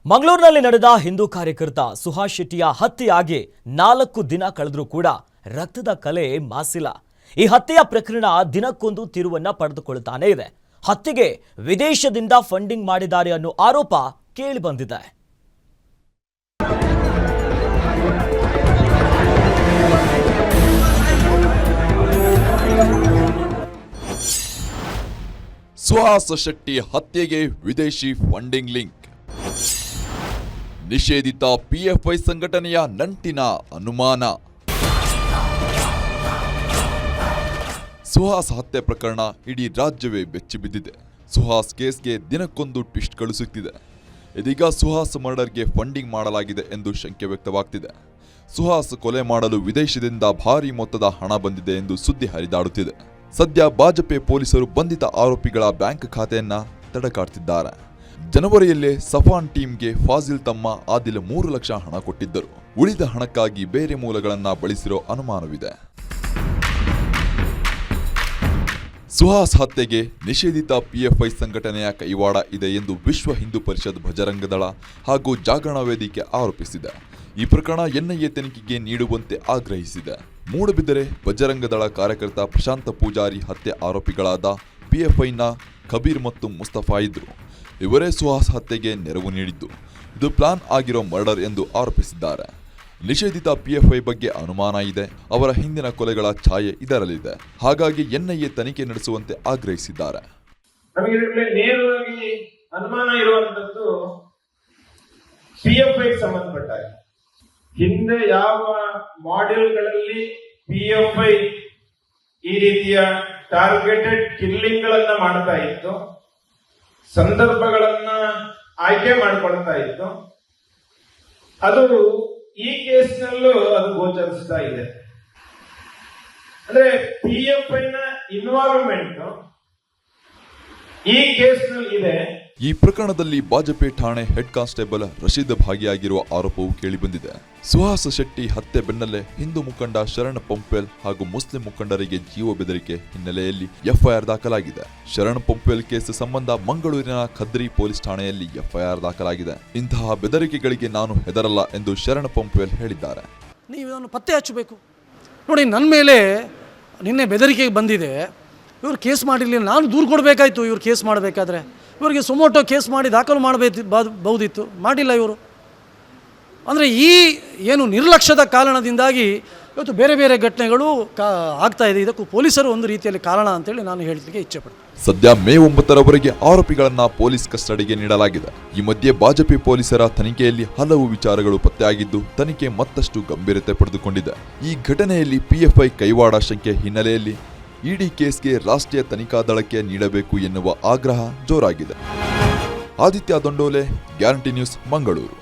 ಮಂಗಳೂರಿನಲ್ಲಿ ನಡೆದ ಹಿಂದೂ ಕಾರ್ಯಕರ್ತ ಸುಹಾಸ್ ಶೆಟ್ಟಿಯ ಹತ್ಯೆಯಾಗಿ 4 ದಿನ ಕಳೆದರೂ ಕೂಡ ರಕ್ತದ ಕಲೆ ಮಾಸಿಲ್ಲ. ಈ ಹತ್ಯೆಯ ಪ್ರಕರಣ ದಿನಕ್ಕೊಂದು ತಿರುವನ್ನ ಪಡೆದುಕೊಳ್ಳುತ್ತಾನೇ ಇದೆ. ಹತ್ಯೆಗೆ ವಿದೇಶದಿಂದ ಫಂಡಿಂಗ್ ಮಾಡಿದ್ದಾರೆ ಅನ್ನೋ ಆರೋಪ ಕೇಳಿ ಬಂದಿದೆ. ಸುಹಾಸ್ ಶೆಟ್ಟಿ ಹತ್ಯೆಗೆ ವಿದೇಶಿ ಫಂಡಿಂಗ್ ಲಿಂಕ್. ನಿಷೇಧಿತ ಪಿಎಫ್ಐ ಸಂಘಟನೆಯ ನಂಟಿನ ಅನುಮಾನ. ಸುಹಾಸ್ ಹತ್ಯೆ ಪ್ರಕರಣ ಇಡೀ ರಾಜ್ಯವೇ ಬೆಚ್ಚಿಬಿದ್ದಿದೆ. ಸುಹಾಸ್ ಕೇಸ್ಗೆ ದಿನಕ್ಕೊಂದು ಟ್ವಿಸ್ಟ್ ಕಳುಹಿಸುತ್ತಿದೆ. ಇದೀಗ ಸುಹಾಸ್ ಮರ್ಡರ್ಗೆ ಫಂಡಿಂಗ್ ಮಾಡಲಾಗಿದೆ ಎಂದು ಶಂಕೆ ವ್ಯಕ್ತವಾಗ್ತಿದೆ. ಸುಹಾಸ್ ಕೊಲೆ ಮಾಡಲು ವಿದೇಶದಿಂದ ಭಾರಿ ಮೊತ್ತದ ಹಣ ಬಂದಿದೆ ಎಂದು ಸುದ್ದಿ ಹರಿದಾಡುತ್ತಿದೆ. ಸದ್ಯ ಬಾಜಪೆ ಪೊಲೀಸರು ಬಂಧಿತ ಆರೋಪಿಗಳ ಬ್ಯಾಂಕ್ ಖಾತೆಯನ್ನ ತಡಕಾಡ್ತಿದ್ದಾರೆ. ಜನವರಿಯಲ್ಲೇ ಸಫಾನ್ ಟೀಮ್ಗೆ ಫಾಜಿಲ್ ತಮ್ಮ ಆದಿಲ್ 3 ಲಕ್ಷ ಹಣ ಕೊಟ್ಟಿದ್ದರು. ಉಳಿದ ಹಣಕ್ಕಾಗಿ ಬೇರೆ ಮೂಲಗಳನ್ನ ಬಳಸಿರೋ ಅನುಮಾನವಿದೆ. ಸುಹಾಸ್ ಹತ್ಯೆಗೆ ನಿಷೇಧಿತ ಪಿಎಫ್ಐ ಸಂಘಟನೆಯ ಕೈವಾಡ ಇದೆ ಎಂದು ವಿಶ್ವ ಹಿಂದೂ ಪರಿಷತ್ ಬಜರಂಗ ದಳ ಹಾಗೂ ಜಾಗರಣ ವೇದಿಕೆ ಆರೋಪಿಸಿದೆ. ಈ ಪ್ರಕರಣ ಎನ್ಐಎ ತನಿಖೆಗೆ ನೀಡುವಂತೆ ಆಗ್ರಹಿಸಿದೆ. ಮೂಡಬಿದರೆ ಬಜರಂಗ ದಳ ಕಾರ್ಯಕರ್ತ ಪ್ರಶಾಂತ ಪೂಜಾರಿ ಹತ್ಯೆ ಆರೋಪಿಗಳಾದ ಪಿಎಫ್ಐನ ಕಬೀರ್ ಮತ್ತು ಮುಸ್ತಫಾ ಇದ್ರು. ಇವರೇ ಸುಹಾಸ್ ಹತ್ಯೆಗೆ ನೆರವು ನೀಡಿದ್ದು. ಇದು ಪ್ಲಾನ್ ಆಗಿರೋ ಮರ್ಡರ್ ಎಂದು ಆರೋಪಿಸಿದ್ದಾರೆ. ನಿಷೇಧಿತ ಪಿಎಫ್ಐ ಬಗ್ಗೆ ಅನುಮಾನ ಇದೆ. ಅವರ ಹಿಂದಿನ ಕೊಲೆಗಳ ಛಾಯೆ ಇದರಲ್ಲಿದೆ. ಹಾಗಾಗಿ ಎನ್ಐಎ ತನಿಖೆ ನಡೆಸುವಂತೆ ಆಗ್ರಹಿಸಿದ್ದಾರೆ. ನಮಗೆ ನೇರವಾಗಿ ಅನುಮಾನ ಇರುವಂತದ್ದು ಪಿಎಫ್ಐ ಸಂಬಂಧಪಟ್ಟ ಹಿಂದೆ ಯಾವ ಮಾಡೆಲ್ಗಳಲ್ಲಿ ಪಿಎಫ್ಐ ಈ ರೀತಿಯ ಟಾರ್ಗೆಟೆಡ್ ಕಿಲ್ಲಿಂಗ್ ಗಳನ್ನ ಮಾಡ್ತಾ ಇತ್ತು, ಸಂದರ್ಭಗಳನ್ನ ಆಯ್ಕೆ ಮಾಡಿಕೊಳ್ತಾ ಇತ್ತು, ಅದು ಈ ಕೇಸ್ನಲ್ಲೂ ಅದು ಗೋಚರಿಸ್ತಾ ಇದೆ. ಅಂದ್ರೆ ಪಿಎಫ್ಐ ನ ಇನ್ವಾಲ್ವ್ಮೆಂಟ್ ಈ ಕೇಸ್ನಲ್ಲಿ ಇದೆ. ಈ ಪ್ರಕರಣದಲ್ಲಿ ಬಾಜಪೆ ಠಾಣೆ ಹೆಡ್ ಕಾನ್ಸ್ಟೇಬಲ್ ರಶೀದ್ ಭಾಗಿಯಾಗಿರುವ ಆರೋಪವು ಕೇಳಿಬಂದಿದೆ. ಸುಹಾಸ್ ಶೆಟ್ಟಿ ಹತ್ಯೆ ಬೆನ್ನಲ್ಲೇ ಹಿಂದೂ ಮುಖಂಡ ಶರಣ್ ಪಂಪೇಲ್ ಹಾಗೂ ಮುಸ್ಲಿಂ ಮುಖಂಡರಿಗೆ ಜೀವ ಬೆದರಿಕೆ ಹಿನ್ನೆಲೆಯಲ್ಲಿ ಎಫ್ಐಆರ್ ದಾಖಲಾಗಿದೆ. ಶರಣ್ ಪಂಪೇಲ್ ಕೇಸ್ ಸಂಬಂಧ ಮಂಗಳೂರಿನ ಖದ್ರಿ ಪೊಲೀಸ್ ಠಾಣೆಯಲ್ಲಿ ಎಫ್ಐಆರ್ ದಾಖಲಾಗಿದೆ. ಇಂತಹ ಬೆದರಿಕೆಗಳಿಗೆ ನಾನು ಹೆದರಲ್ಲ ಎಂದು ಶರಣ್ ಪಂಪೇಲ್ ಹೇಳಿದ್ದಾರೆ. ನೀವು ಇದನ್ನು ಪತ್ತೆ ಹಚ್ಚಬೇಕು. ನೋಡಿ, ನನ್ನ ಮೇಲೆ ನಿನ್ನೆ ಬೆದರಿಕೆಗೆ ಬಂದಿದೆ. ಇವರು ಕೇಸ್ ಮಾಡಿರಲಿಲ್ಲ, ನಾನು ದೂರು ಕೊಡಬೇಕಾಯ್ತು. ಇವರು ಕೇಸ್ ಮಾಡಬೇಕಾದ್ರೆ ಇವರಿಗೆ ಸುಮೋಟೋ ಕೇಸ್ ಮಾಡಿ ದಾಖಲು ಮಾಡಬಹುದಿತ್ತು, ಮಾಡಿಲ್ಲ ಇವರು. ಅಂದರೆ ಈ ಏನು ನಿರ್ಲಕ್ಷ್ಯದ ಕಾರಣದಿಂದಾಗಿ ಇವತ್ತು ಬೇರೆ ಬೇರೆ ಘಟನೆಗಳು ಆಗ್ತಾ ಇದೆ. ಇದಕ್ಕೂ ಪೊಲೀಸರು ಒಂದು ರೀತಿಯಲ್ಲಿ ಕಾರಣ ಅಂತೇಳಿ ನಾನು ಹೇಳಲಿಕ್ಕೆ ಇಚ್ಛೆಪಡ್ತೀನಿ. ಸದ್ಯ ಮೇ 9ರವರೆಗೆ ಆರೋಪಿಗಳನ್ನ ಪೊಲೀಸ್ ಕಸ್ಟಡಿಗೆ ನೀಡಲಾಗಿದೆ. ಈ ಮಧ್ಯೆ ಬಾಜಪೆ ಪೊಲೀಸರ ತನಿಖೆಯಲ್ಲಿ ಹಲವು ವಿಚಾರಗಳು ಪತ್ತೆಯಾಗಿದ್ದು ತನಿಖೆ ಮತ್ತಷ್ಟು ಗಂಭೀರತೆ ಪಡೆದುಕೊಂಡಿದೆ. ಈ ಘಟನೆಯಲ್ಲಿ ಪಿಎಫ್ಐ ಕೈವಾಡ ಶಂಕೆ ಹಿನ್ನೆಲೆಯಲ್ಲಿ ಇಡಿ ಕೇಸ್ಗೆ ರಾಷ್ಟ್ರೀಯ ತನಿಖಾ ದಳಕ್ಕೆ ನೀಡಬೇಕು ಎನ್ನುವ ಆಗ್ರಹ ಜೋರಾಗಿದೆ. Aditya Dondole, guarantee news, Mangaluru.